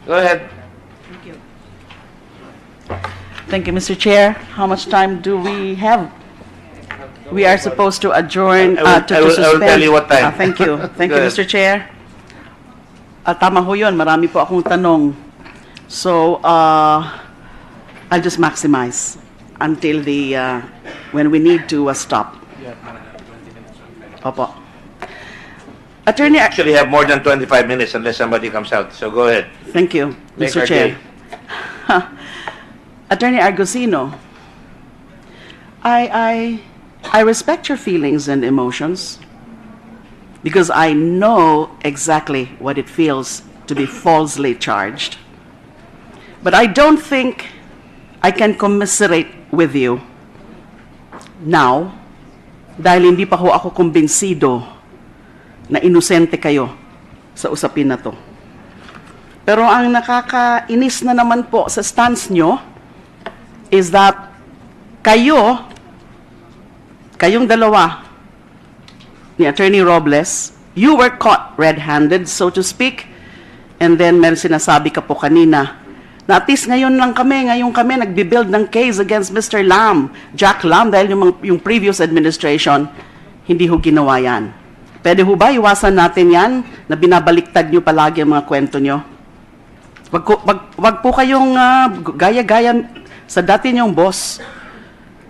Go ahead. Thank you, Mr. Chair. How much time do we have? We are supposed to adjourn, I will suspend. tell you what time. Thank you. Thank Go you, ahead. Mr. Chair. Tama ho yun. Marami po akong tanong. So, I'll just maximize until when we need to stop. Opo. Attorney, Actually have more than 25 minutes unless somebody comes out. So go ahead. thank you, Make Mr. our Chair. Attorney Argusino, I respect your feelings and emotions because I know exactly what it feels to be falsely charged. But I don't think I can commiserate with you now dahil hindi pa ho ako kumbinsido na inosente kayo sa usapin na to. Pero ang nakakainis na naman po sa stance nyo is that kayong dalawa ni Attorney Robles, you were caught red-handed, so to speak, and then meron sinasabi ka po kanina na at least ngayon kami nagbibuild ng case against Mr. Lam, Jack Lam, dahil yung previous administration, hindi ho ginawa yan. Pwede ho ba iwasan natin yan na binabaliktad nyo palagi ang mga kwento nyo? Wag po kayong gaya-gaya sa dati niyong boss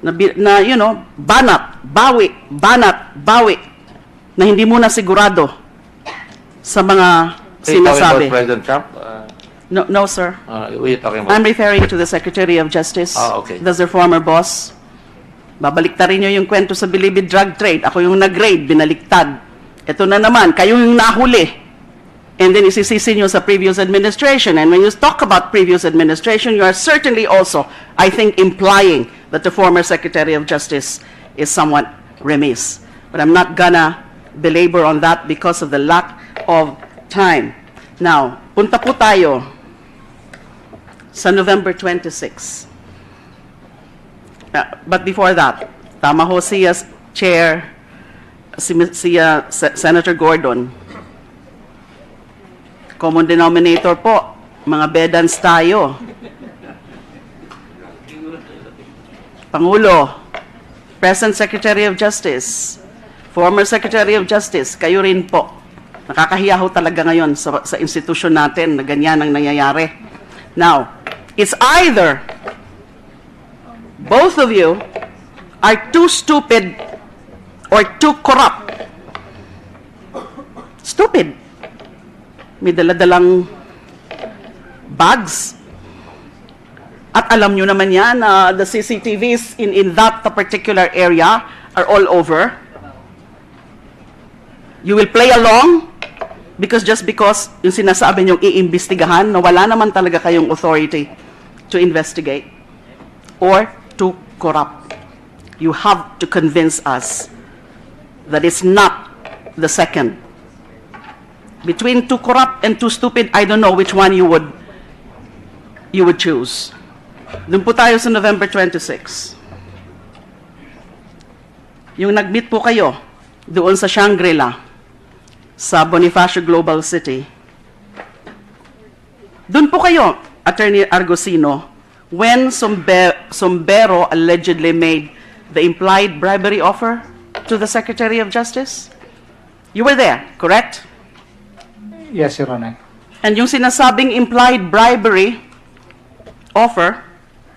na you know, banat, bawi, na hindi muna sigurado sa mga Are you talking sinasabi. about President Trump? No, sir. Who are you talking about? I'm referring to the Secretary of Justice. Okay. That's their former boss. Babaliktarin niyo yung kwento sa Bilibid drug trade. Ako yung nag-raid, binaliktad. Ito na naman, kayo yung nahuli. And then isisisi nyo sa previous administration. And when you talk about previous administration, you are certainly also, I think, implying that the former Secretary of Justice is somewhat remiss. But I'm not gonna belabor on that because of the lack of time. Now, punta po tayo sa November 26. But before that, tama ho siya, Chair, Senator Gordon. Common denominator po, mga bedans tayo. Pangulo, Present Secretary of Justice, former Secretary of Justice, kayo rin po. Nakakahiya ho talaga ngayon sa institusyon natin na ganyan ang nangyayari. Now, it's either both of you are too stupid or too corrupt. Stupid. May daladalang bags. At alam nyo naman yan, the CCTVs in that particular area are all over. You will play along because yung sinasabi nyong iimbestigahan na wala naman talaga kayong authority to investigate or to corrupt. You have to convince us that it's not the second. Between too corrupt and too stupid, I don't know which one you would choose. Doon po tayo sa November 26. Yung nag-meet po kayo doon sa Shangri-La, sa Bonifacio Global City. Doon po kayo, Attorney Argusino, when Sombero allegedly made the implied bribery offer to the Secretary of Justice? You were there, correct? Yes, Your Honor. And yung sinasabing implied bribery offer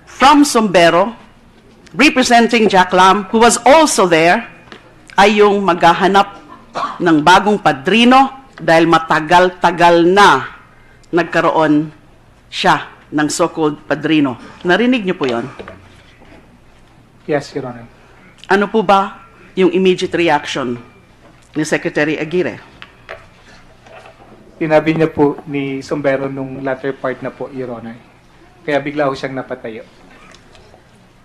from Sombero, representing Jack Lam, who was also there, ay yung maghahanap ng bagong padrino dahil matagal-tagal na nagkaroon siya ng so-called padrino. Narinig niyo po yon? Yes, Your Honor. Ano po ba yung immediate reaction ni Secretary Aguirre? Sinabi niya po ni Sombero nung latter part na po, Your Honor. Kaya bigla ho siyang napatayo.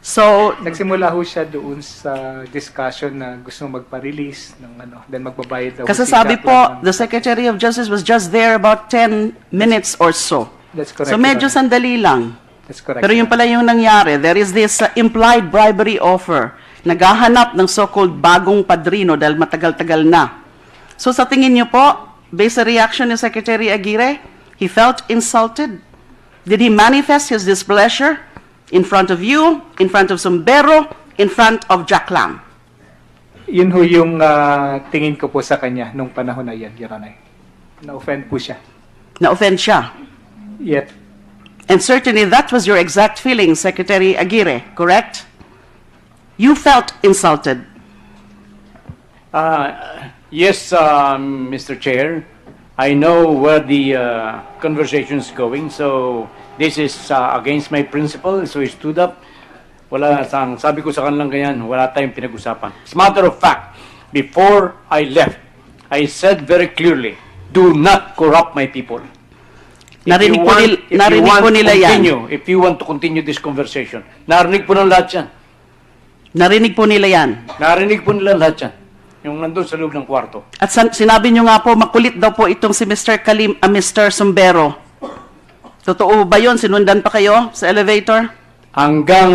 So, Nagsimula ho siya doon sa discussion na gusto magpa-release ng then magbabayad daw. kasi si sabi Jack po, Lam ng- the Secretary of Justice was just there about 10 minutes or so. That's correct. So medyo Your Honor. sandali lang. That's correct. Pero yung pala yung nangyari, there is this implied bribery offer. Naghahanap ng so-called bagong padrino dahil matagal-tagal na. So sa tingin niyo po, based sa reaction ni Secretary Aguirre, He felt insulted. Did he manifest his displeasure in front of you, in front of Sumbero, in front of Jack Lam? Yun ho yung tingin ko po sa kanya nung panahon na yan, Your Honor. Na-offend po siya. Na-offend siya. Yet, And certainly that was your exact feeling, Secretary Aguirre, correct? You felt insulted. Yes, Mr. Chair. I know where the conversation is going, so this is against my principle, so I stood up. Sabi ko sa kanilang ganyan, wala tayong pinag-usapan. As a matter of fact, before I left, I said very clearly, do not corrupt my people. Narinig po nila yan. If you want to continue this conversation, narinig po ng lahat yan. Narinig po nila yan. Narinig po nila lahat yan. Yung nandun sa loob ng kwarto. At sinabi nyo nga po, makulit daw po itong si Mr. Mr. Sumbero. Totoo ba yun? Sinundan pa kayo sa elevator? Hanggang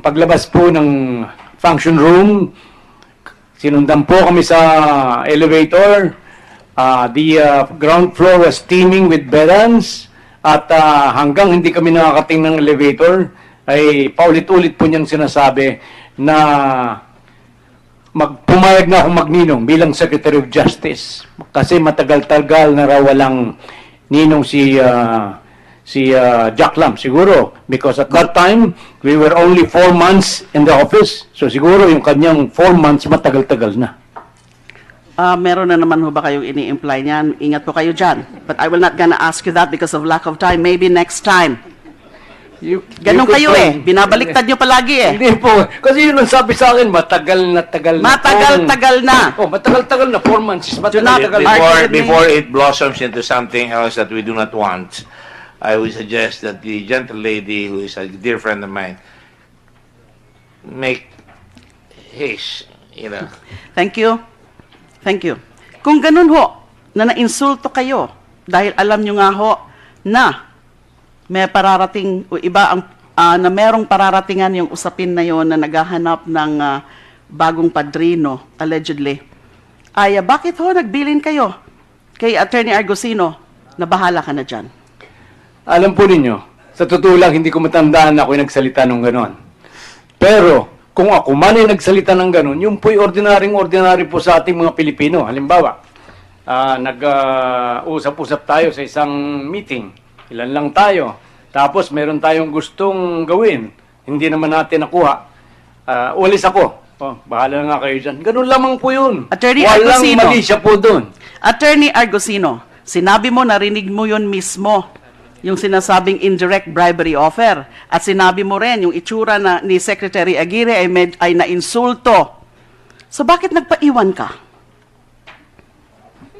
paglabas po ng function room, sinundan po kami sa elevator. The ground floor was teeming with bedans. At hanggang hindi kami nakakating ng elevator, ay paulit-ulit po niyang sinasabi na pumayag na akong magninong bilang Secretary of Justice. Kasi matagal-tagal na raw walang ninong si Jack Lam, siguro. Because at that time, we were only 4 months in the office. So siguro yung kanyang 4 months matagal-tagal na. Meron na naman ho ba kayong ini-imply niyan? Ingat po kayo dyan. But I will not gonna ask you that because of lack of time. Maybe next time. Ganun kayo eh. Binabaliktad nyo palagi eh. Hindi po. Kasi yun ang sabi sa akin, matagal na. Matagal-tagal na. Oh, matagal-tagal na. 4 months. Matagal-tagal na. Before it blossoms into something else that we do not want, I would suggest that the gentle lady, who is a dear friend of mine, make haste, Thank you. Thank you. Kung ganun ho, na nainsulto kayo, dahil alam nyo nga ho, na may pararating, o iba ang, na merong pararatingan yung usapin na yon na naghahanap ng bagong padrino, allegedly. Ay, bakit ho nagbilin kayo kay Attorney Argusino na bahala ka na dyan? Alam po ninyo, sa totoo lang, hindi ko matandaan na ako'y nagsalita ng gano'n. Pero, kung ako man ay nagsalita ng gano'n, yung po'y ordinary po sa ating mga Pilipino. Halimbawa, nag-usap-usap tayo sa isang meeting. Ilan lang tayo. Tapos, meron tayong gustong gawin. Hindi naman natin nakuha. Ulis ako. Bahala nga kayo dyan. Ganun lamang po yun. Attorney Walang Argusino. mali siya po doon. Attorney Argusino, sinabi mo, narinig mo yun mismo, yung sinasabing indirect bribery offer. At sinabi mo rin, yung itsura na ni Secretary Aguirre ay na-insulto. So bakit nagpaiwan ka?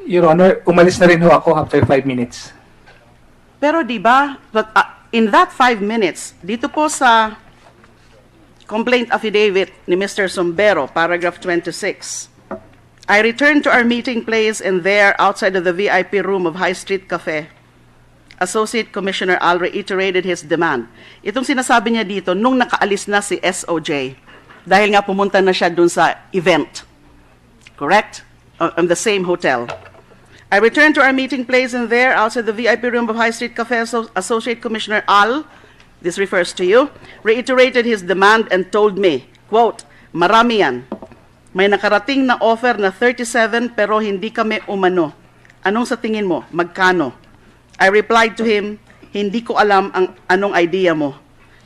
Your Honor, umalis na rin ho ako after 5 minutes. Pero di ba, in that 5 minutes, dito po sa complaint affidavit ni Mr. Sumbero, paragraph 26, I returned to our meeting place and there, outside of the VIP room of High Street Cafe, Associate Commissioner Al reiterated his demand. Itong sinasabi niya dito, nung nakaalis na si SOJ, dahil nga pumunta na siya dun sa event. Correct? On the same hotel. I returned to our meeting place and there, outside the VIP room of High Street Cafe, Associate Commissioner Al, this refers to you, reiterated his demand and told me, quote, marami yan. May nakarating na offer na 37 pero hindi kami umano. Anong sa tingin mo? Magkano? I replied to him, hindi ko alam ang anong idea mo.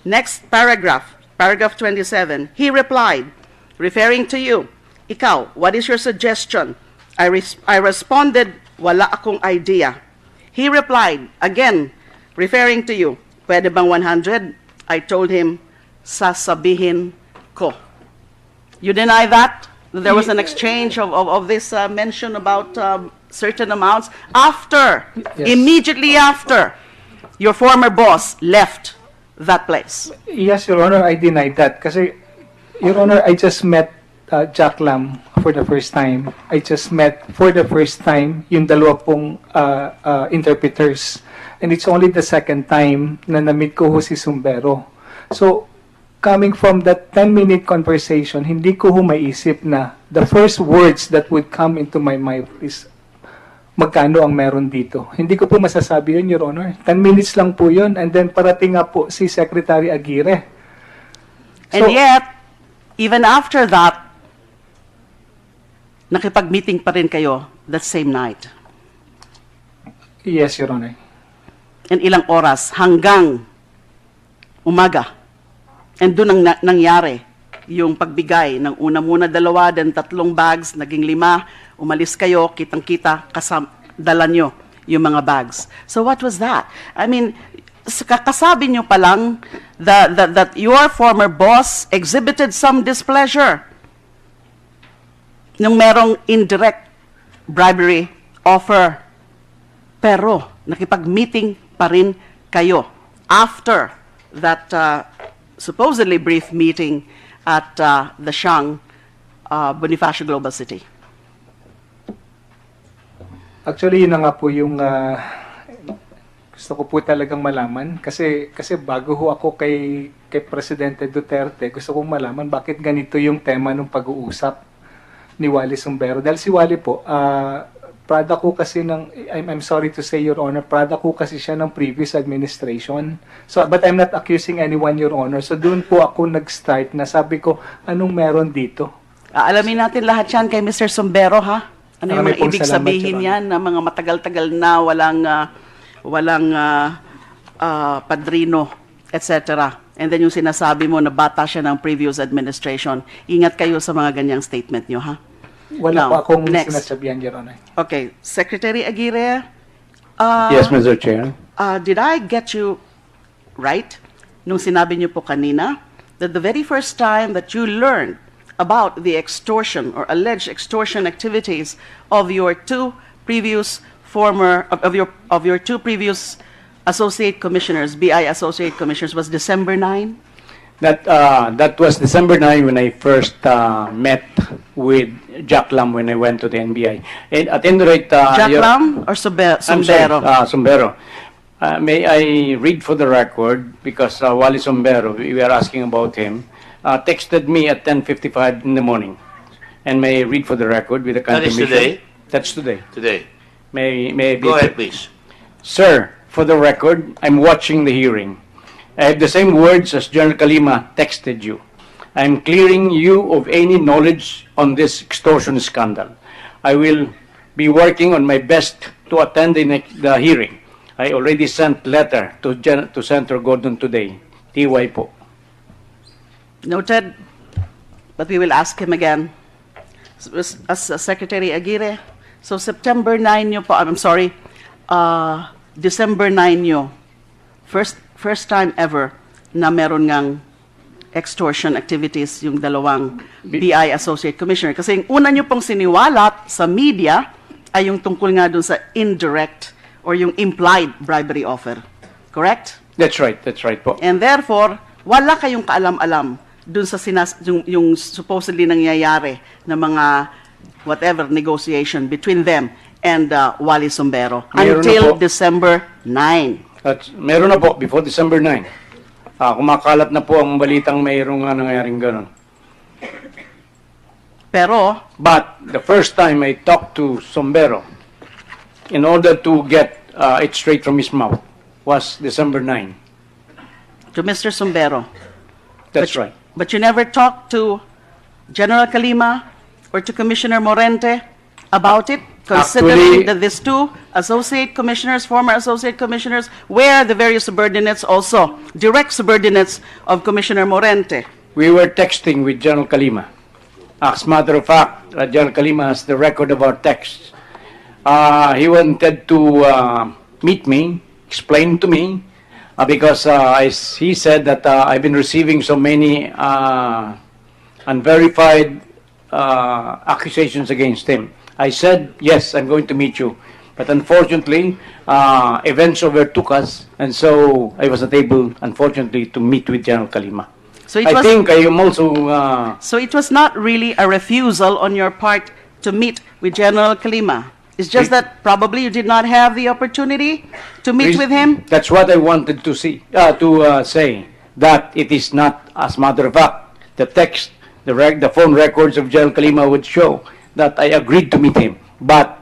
Next paragraph, paragraph 27, he replied, referring to you, ikaw, what is your suggestion? I responded, wala akong idea. He replied, again, referring to you, pwede bang 100? I told him, sasabihin ko. You deny that? There was an exchange of this mention about certain amounts after, Yes. immediately after, your former boss left that place. Yes, Your Honor, I denied that. Kasi, Your Honor, I just met Jack Lam for the first time. I just met for the first time yung dalawa pong interpreters. And it's only the second time na na-meet ko ho si Sumbero. So, coming from that 10-minute conversation, hindi ko ho maisip na the first words that would come into my mind is magkano ang meron dito. Hindi ko po masasabi yun, Your Honor. 10 minutes lang po yun. And then parating nga po si Secretary Aguirre. And yet, even after that, nakipag-meeting pa rin kayo that same night. Yes, Your Honor. And ilang oras hanggang umaga. And doon ang nangyari yung pagbigay ng una muna 2, then 3 bags, naging 5, umalis kayo, kitang-kita, dala nyo yung mga bags. So what was that? I mean, kakasabi nyo pa lang that your former boss exhibited some displeasure nung merong indirect bribery offer. Pero nakipag-meeting pa rin kayo after that supposedly brief meeting at the Siang Bonifacio Global City. Actually, yun na nga po yung gusto ko po talagang malaman. Kasi bago ho ako kay Presidente Duterte, gusto kong malaman bakit ganito yung tema ng pag-uusap ni Wally Sumbero. Dahil si Wally po, product ko kasi I'm sorry to say, Your Honor, product ko kasi siya ng previous administration. So, but I'm not accusing anyone, Your Honor. So, doon po ako nag-start na sabi ko, anong meron dito? Alamin natin lahat yan kay Mr. Sumbero, ha? Ano yung Marami mga pong ibig salamat, sabihin Your Honor. yan na mga matagal-tagal na walang padrino, etc. And then yung sinasabi mo na bata siya ng previous administration. Ingat kayo sa mga ganyang statement nyo, ha? Wala Now, po akong next. sinasabihan, Your Honor. Okay, Secretary Aguirre, Yes, Mr. Chair. did I get you right nung sinabi niyo po kanina that the very first time that you learned about the extortion or alleged extortion activities of your two previous associate commissioners, BI associate commissioners, was December 9? That was December 9 when I first met with Jack Lam when I went to the NBI. And at any rate, Jack Your- Lam or I'm sorry, Sumbero? Sumbero. May I read for the record, because Wally Sumbero, we were asking about him, texted me at 10:55 in the morning. And may I read for the record with the That is confirmation? today? That's today. Today. May I be Go ahead, please. Sir, for the record, I'm watching the hearing. I have the same words as General Kalima texted you. I'm clearing you of any knowledge on this extortion scandal. I will be working on my best to attend the hearing. I already sent letter to Senator Gordon today. TY po. Noted, but we will ask him again. As Secretary Aguirre, so September 9 nyo po, I'm sorry, December 9 nyo, first time ever na meron ngang extortion activities yung dalawang BI Associate Commissioner. Kasi yung una nyo pong siniwalat sa media ay yung tungkol nga dun sa indirect or yung implied bribery offer. Correct? That's right po. And therefore, wala kayong kaalam-alam dun sa yung supposedly nangyayari na mga whatever negotiation between them and Wally Sumbero Meron na until po. December 9. Meron na po, before December 9. Kumakalat na po ang balitang mayroong nangyaring ganun. Pero, But the first time I talked to Sombero, in order to get it straight from his mouth, was December 9. to Mr. Sumbero, That's right. but you never talked to General Kalima or to Commissioner Morente about it, considering Actually- that these two associate commissioners, former associate commissioners, were the various subordinates also, direct subordinates of Commissioner Morente. We were texting with General Kalima. As a matter of fact, General Kalima has the record of our texts. He wanted to meet me, explain to me, because he said that I've been receiving so many unverified accusations against him. I said, yes, I'm going to meet you. But unfortunately, events overtook us, and so I was not able, unfortunately, to meet with General Kalima. So it I was think I am also, So it was not really a refusal on your part to meet with General Kalima. It's just that probably you did not have the opportunity to meet with him. That's what I wanted to say, that it is not, as a matter of fact, the text, the phone records of General Kalima would show that I agreed to meet him. But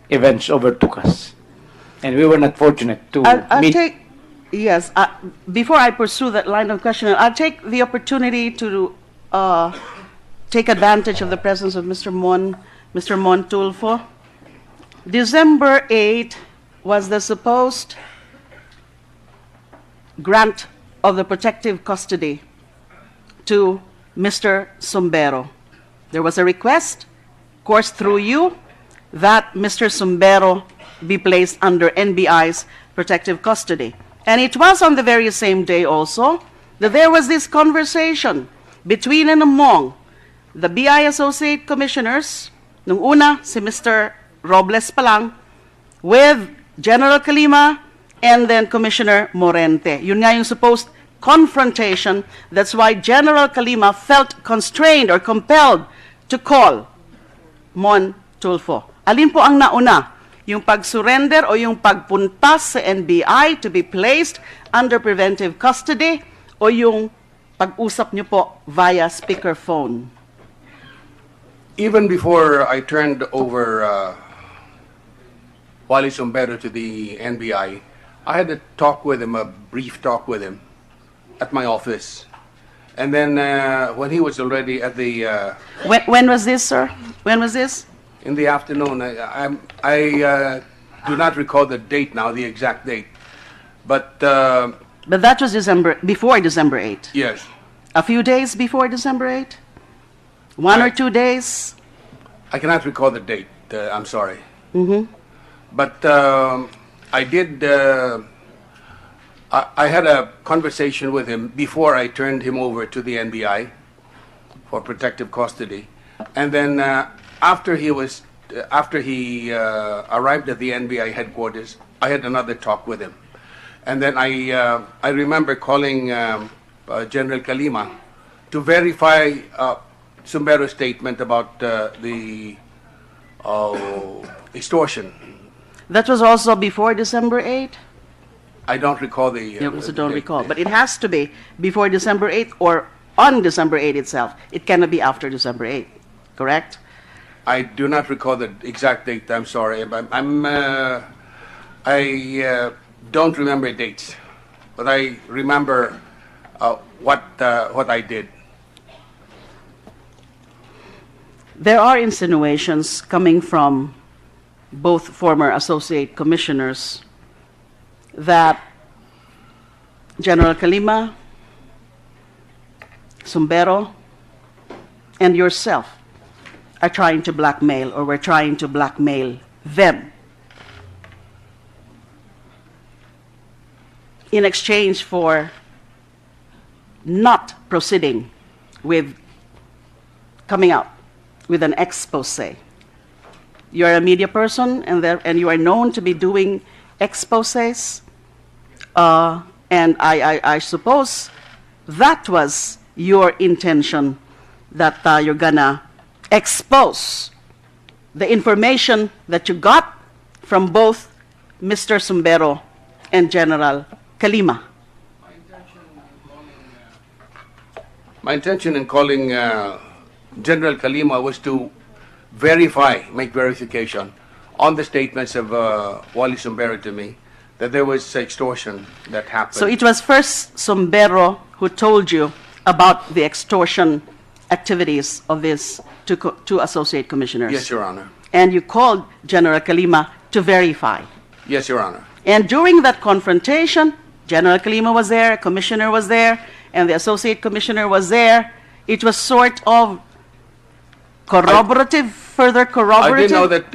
events overtook us. And we were not fortunate to I'll meet. take, yes, before I pursue that line of questioning, I'll take the opportunity to take advantage of the presence of Mr. Mon Tulfo. December 8 was the supposed grant of the protective custody to Mr. Sumbero. There was a request, of course through you, that Mr. Sumbero be placed under NBI's protective custody. And it was on the very same day also that there was this conversation between and among the BI Associate Commissioners, nung una si Mr. Robles pa lang, with General Calima and then Commissioner Morente. Yun nga yung supposed confrontation. That's why General Calima felt constrained or compelled to call Mon Tulfo. Alin po ang nauna? Yung pag-surrender o yung pagpunta sa NBI to be placed under preventive custody o yung pag-usap niyo po via speakerphone? Even before I turned over Wally Sumbero to the NBI, I had a talk with him, a brief talk with him at my office. And then when he was already at the... When was this, sir? When was this? in the afternoon, I do not recall the date now, the exact date. But that was before December 8. yes, A few days before December 8? One or 2 days? I cannot recall the date. I'm sorry. But I did. I had a conversation with him before I turned him over to the NBI for protective custody, and then after he arrived at the NBI headquarters, I had another talk with him, and then I remember calling General Calima to verify Sumbero's statement about the extortion. That was also before December 8? I don't recall the. You also don't date. recall. But it has to be before December 8 or on December 8 itself. It cannot be after December 8, correct? I do not recall the exact date. I'm sorry. I don't remember dates, but I remember what I did. There are insinuations coming from both former associate commissioners that General Calima, Sumbero, and yourself are trying to blackmail, or were trying to blackmail them in exchange for not proceeding with coming out with an expose. You're a media person, and you are known to be doing exposés. And I suppose that was your intention, that you're gonna expose the information that you got from both Mr. Sumbero and General Calima. My intention in calling General Calima was to make verification on the statements of Wally Sumbero to me that there was extortion that happened. So it was first Sumbero who told you about the extortion activities of these two associate commissioners. Yes, Your Honor. And you called General Calima to verify. Yes, Your Honor. And during that confrontation, General Calima was there, a commissioner was there, and the associate commissioner was there. It was sort of further corroborative. I didn't know that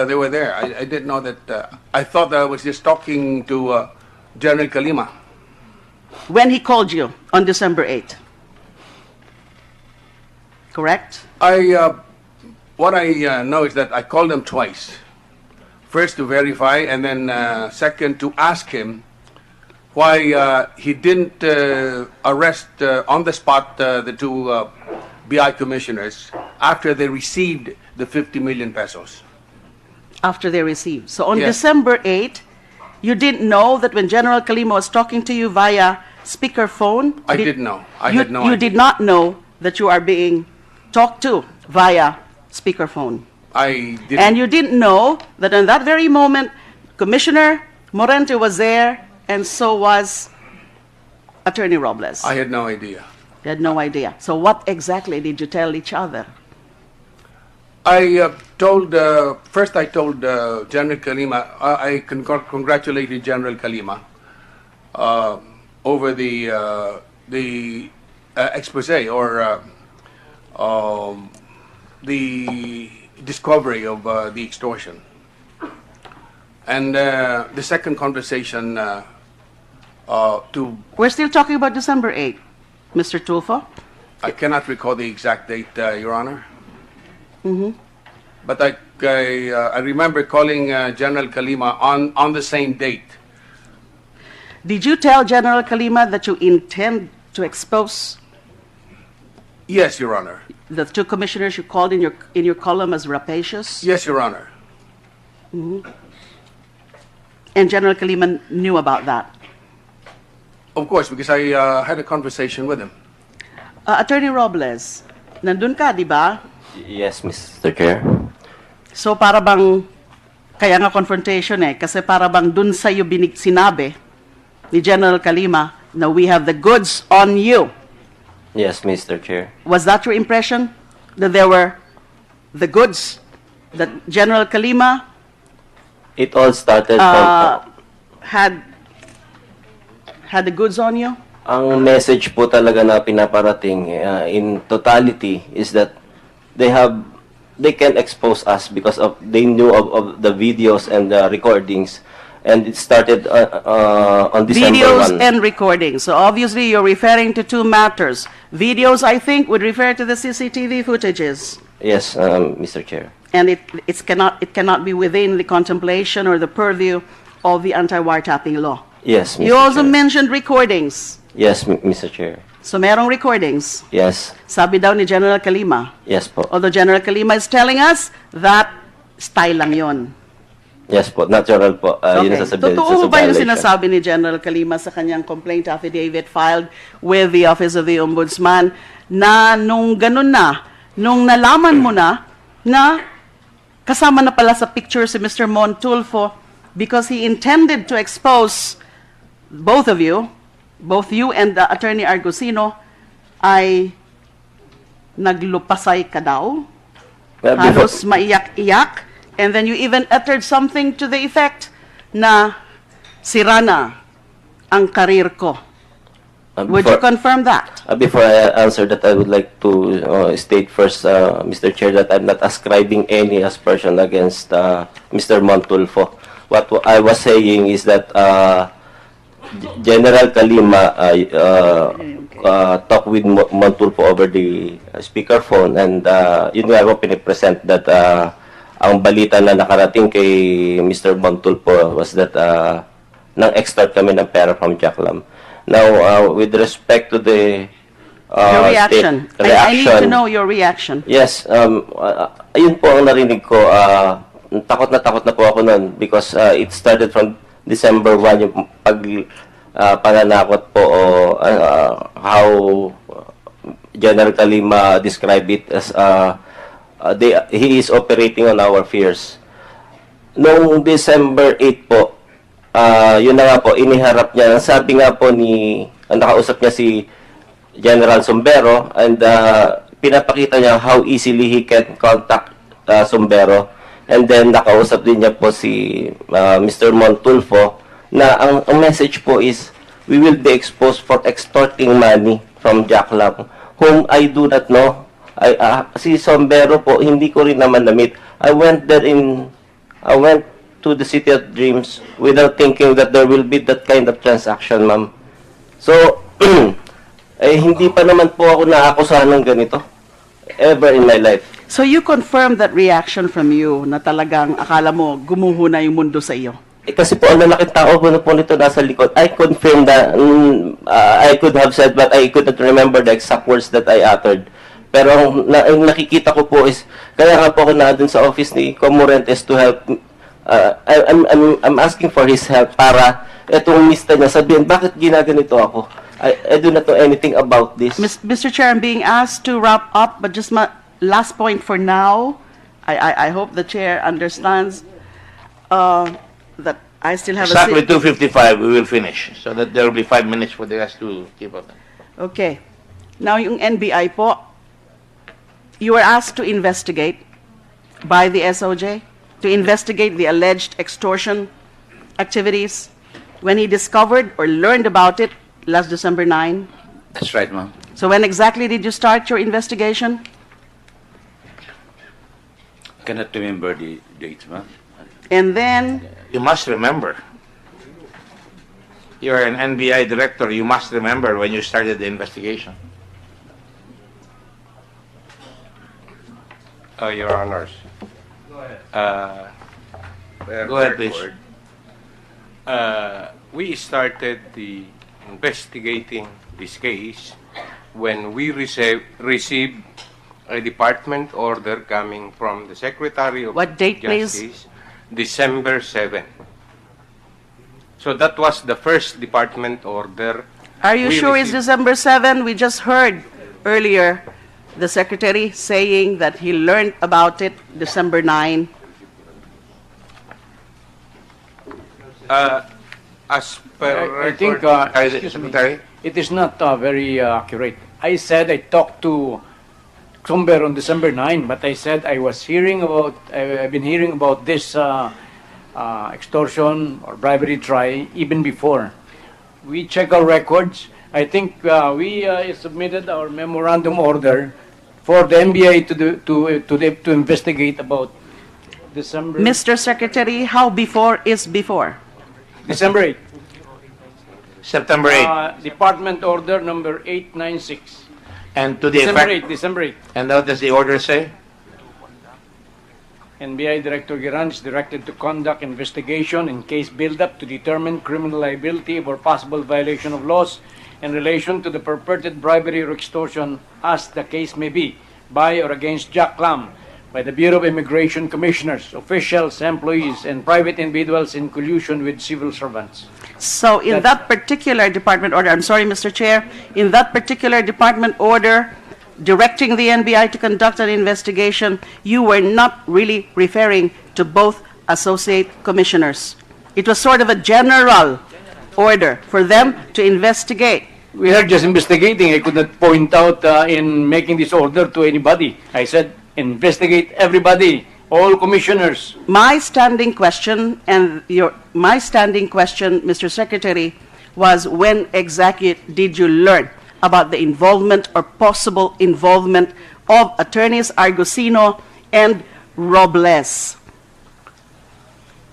they were there. I didn't know that. I thought I was just talking to General Calima. When he called you on December 8. Correct? What I know is that I called him twice. First to verify, and then second to ask him why he didn't arrest on the spot the two BI commissioners after they received the 50 million pesos. After they received. So on Yes. December 8, you didn't know that when General Calima was talking to you via speakerphone? I didn't know. I you, had no You idea. did not know that you are being talked to via speakerphone. I didn't. And you didn't know that in that very moment, Commissioner Morente was there, and so was Attorney Robles. I had no idea. You had no idea. So what exactly did you tell each other? I told, first I told General Kalima, I congratulated General Kalima over the expose or the discovery of the extortion. And the second conversation to, We're still talking about December 8th, Mr. Tulfo. I cannot recall the exact date, Your Honor. But I remember calling General Kalima on the same date. Did you tell General Kalima that you intend to expose Yes, Your Honor. the two commissioners you called in your column as rapacious? Yes, Your Honor. And General Kalima knew about that. Of course, because I had a conversation with him. Attorney Robles, nandun ka, di ba? Yes, Mr. Chair. So para bang, kaya nga confrontation kasi para bang dun sa'yo sinabi ni General Kalima na we have the goods on you. Yes, Mr. Chair. Was that your impression? That there were the goods that General Kalima It all started from... had the goods on you? Ang message po talaga na pinaparating in totality is that they can expose us because of they knew of the videos and the recordings, and it started on December Videos 1. and recordings. So obviously you're referring to two matters. Videos, I think, would refer to the CCTV footages. Yes, Mr. Chair. And it cannot be within the contemplation or the purview of the anti-wiretapping law. Yes, Mr. You also Chair. mentioned recordings. Yes, Mr. Chair. So merong recordings. Yes. Sabi daw ni General Kalima. Yes po. Although General Kalima is telling us that style lang yon. Yes po. Natural po. Yun ang sasabihin Totoo sa ba yung violation. sinasabi ni General Kalima sa kanyang complaint affidavit filed with the Office of the Ombudsman na nung ganun na, nung nalaman mo na kasama na pala sa picture si Mr. Montulfo because he intended to expose both you and Attorney Argusino, ay naglupasay ka daw? Well, Halos maiyak-iyak? And then you even uttered something to the effect na sira na ang karir ko. Would you confirm that? Before I answer that, I would like to state first, Mr. Chair, that I'm not ascribing any aspersion against Mr. Montulfo. What I was saying is that General Kalima talked with Montulfo over the speakerphone, and yun nga ako pinipresent that ang balita na nakarating kay Mr. Montulfo was that nang-extort kami ng pera from Jack Lam. Now, with respect to the Your reaction. I need to know your reaction. Yes, ayun po ang narinig ko. Takot na po ako nun because it started from December 1 yung pananakot po o how General Kalima described it as he is operating on our fears. Noong December 8 po, yun na nga po, iniharap niya. Sabi nga po nakausap niya si General Sombero, and pinapakita niya how easily he can contact Sombero. And then nakausap din niya po si Mr. Montulfo na ang message po is we will be exposed for extorting money from Jack Lam, whom I do not know. Si Sombero po, hindi ko rin naman na-meet. I went to the City of Dreams without thinking that there will be that kind of transaction, ma'am. So, hindi pa naman po ako naakusahan ng ganito ever in my life. So you confirm that reaction from you na talagang akala mo gumuho na yung mundo sa iyo? Kasi po, ang lalaking tao po na po nito nasa likod. I confirm that I could have said, but I couldn't remember the exact words that I uttered. Pero ang nakikita ko po is, kaya nga po ako na dun sa office ni Comorentes to help. I'm asking for his help para itong mista niya sabihin, bakit ginaganito ako? I do not know anything about this. Mr. Chair, I'm being asked to wrap up, but just my last point for now. I hope the chair understands that I still have Start a with 255, we will finish. So that there will be 5 minutes for the rest to keep up. Okay. Now, yung NBI po, you were asked to investigate by the SOJ, to investigate the alleged extortion activities when he discovered or learned about it last December 9. That's right, ma'am. So when exactly did you start your investigation? Cannot remember the date, ma'am. And then, You must remember. You're an NBI director, you must remember when you started the investigation. Your Honors. Go ahead, please. We started the investigating this case when we received a department order coming from the Secretary of What date, please? Justice, December 7. So that was the first department order. are you we sure it's received. December 7? We just heard earlier the secretary saying that he learned about it December 9. As per I think, Secretary? it is not very accurate. I said I talked to Somber on December 9, but I said I was hearing about, I've been hearing about this extortion or bribery try even before. We check our records. I think we submitted our memorandum order for the NBI to investigate about December Mr. Secretary, how before is before? December 8. September 8. Department order number 896. And to the December effect, 8, December 8. and what does the order say? NBI Director Giran is directed to conduct investigation in case build-up to determine criminal liability or possible violation of laws in relation to the purported bribery or extortion as the case may be, by or against Jack Lam, by the Bureau of Immigration Commissioners, officials, employees, and private individuals in collusion with civil servants. So in that particular department order, I'm sorry, Mr. Chair, in that particular department order directing the NBI to conduct an investigation, you were not really referring to both associate commissioners. It was sort of a general order for them to investigate. We are just investigating. I could not point out in making this order to anybody. I said investigate everybody, all commissioners. My standing question my standing question, Mr. Secretary, was when exactly did you learn about the involvement or possible involvement of attorneys Argusino and Robles?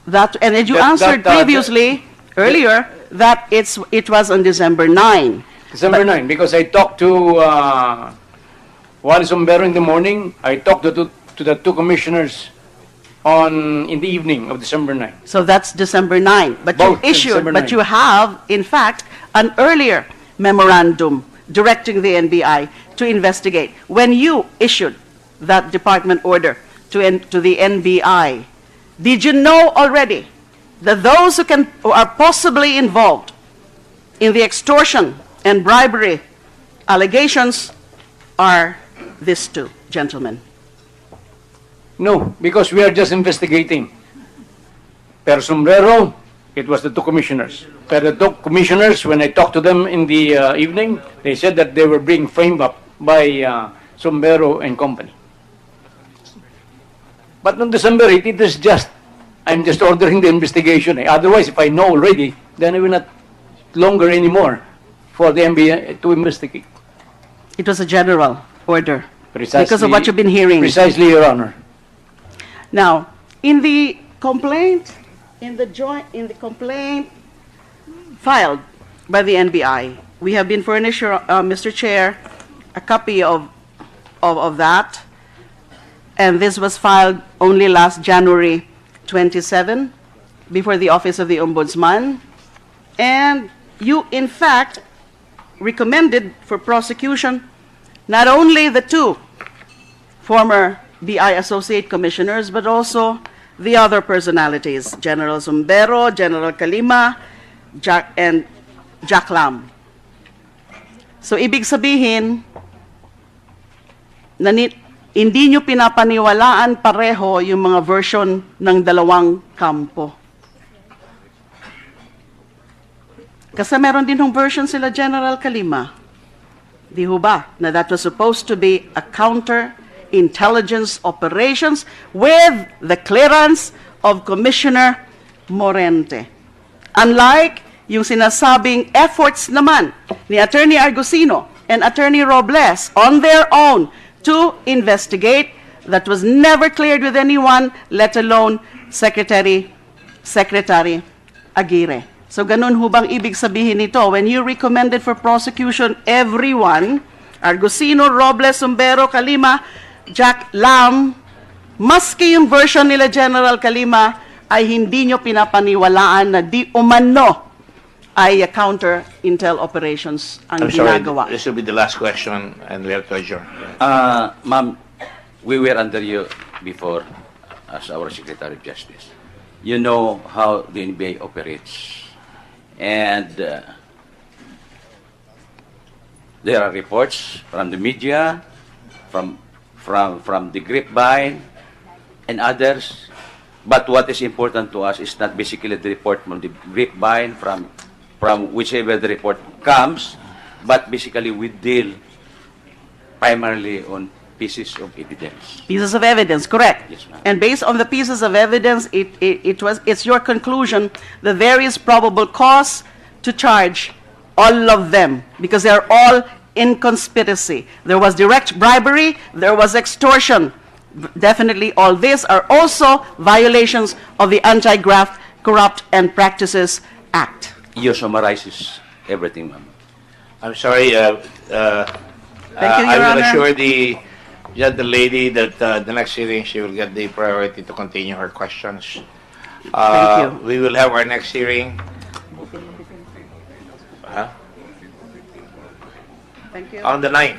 And then you answered previously, earlier, that it was on December 9. December 9, because I talked to Juan Sombero in the morning. I talked to the two commissioners in the evening of December 9. So that's December 9. But Both you issued, December but 9. you have, in fact, an earlier memorandum directing the NBI to investigate. When you issued that department order to the NBI, did you know already that those who are possibly involved in the extortion and bribery allegations are these two gentlemen? No, because we are just investigating. Per Sombrero, it was the two commissioners. Per the two commissioners, when I talked to them in the evening, they said that they were being framed up by Sombrero and company. But on December 8, it is just, I'm just ordering the investigation. Otherwise, if I know already, then I will not longer anymore for the NBI to investigate. It was a general order Precisely, because of what you've been hearing. Precisely, Your Honor. Now, in the complaint, in the complaint filed by the NBI, we have been furnished, Mr. Chair, a copy of that, and this was filed only last January 27 before the Office of the Ombudsman, and you, in fact, recommended for prosecution not only the two former BI Associate Commissioners, but also the other personalities, General Sombero, General Kalima, and Jack Lam. So, ibig sabihin, hindi nyo pinapaniwalaan pareho yung mga version ng dalawang kampo. Kasi meron din hong version sila General Kalima. Di ho ba? Na that was supposed to be a counter-intelligence operations with the clearance of Commissioner Morente. Unlike yung sinasabing efforts naman ni Attorney Argusino and Attorney Robles on their own to investigate that was never cleared with anyone, let alone Secretary Aguirre. So ganun ho bang ibig sabihin nito? When you recommended for prosecution everyone, Argusino, Robles, Zumbero, Kalima, Jack Lam, maski yung version nila General Kalima ay hindi nyo pinapaniwalaan na di umano ay counter-intel operations ang I'm sorry, ginagawa. this will be the last question and we have to adjourn. Ma'am, we were under you before as our Secretary of Justice. You know how the NBA operates. And there are reports from the media, from the grapevine, and others. But what is important to us is not basically the report from the grapevine, from whichever the report comes, but basically we deal primarily on pieces of evidence. Pieces of evidence, correct. Yes, ma'am. And based on the pieces of evidence, it's your conclusion that there is probable cause to charge all of them because they are all in conspiracy. There was direct bribery, there was extortion. Definitely all these are also violations of the Anti-Graft, Corrupt and Practices Act. You summarizes everything, ma'am. I'm sorry, Thank you, I Your will Honor. assure the lady that the next hearing she will get the priority to continue her questions. Thank you. We will have our next hearing. Thank you. On the 9th.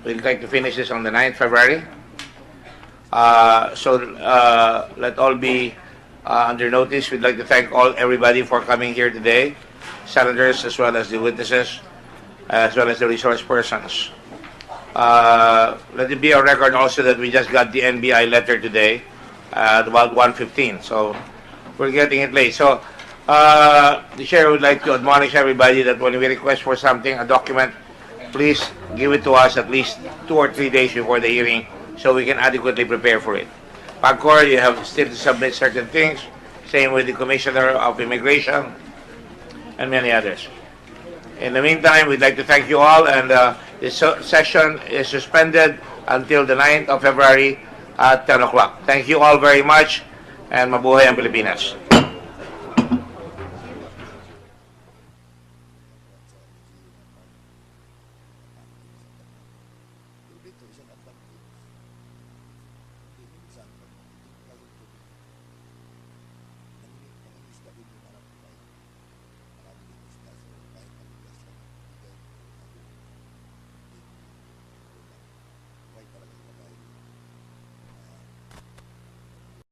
We'd like to finish this on the 9th February. Let all be under notice. We'd like to thank everybody for coming here today, senators as well as the witnesses, as well as the resource persons. Let it be a record also that we just got the NBI letter today at about 1:15. So we're getting it late. So the chair would like to admonish everybody that when we request for something, a document, please give it to us at least 2 or 3 days before the hearing so we can adequately prepare for it. PAGCOR, you have still to submit certain things. Same with the Commissioner of Immigration and many others. In the meantime, we'd like to thank you all, and this session is suspended until the 9th of February at 10 o'clock. Thank you all very much, and mabuhay ang Pilipinas.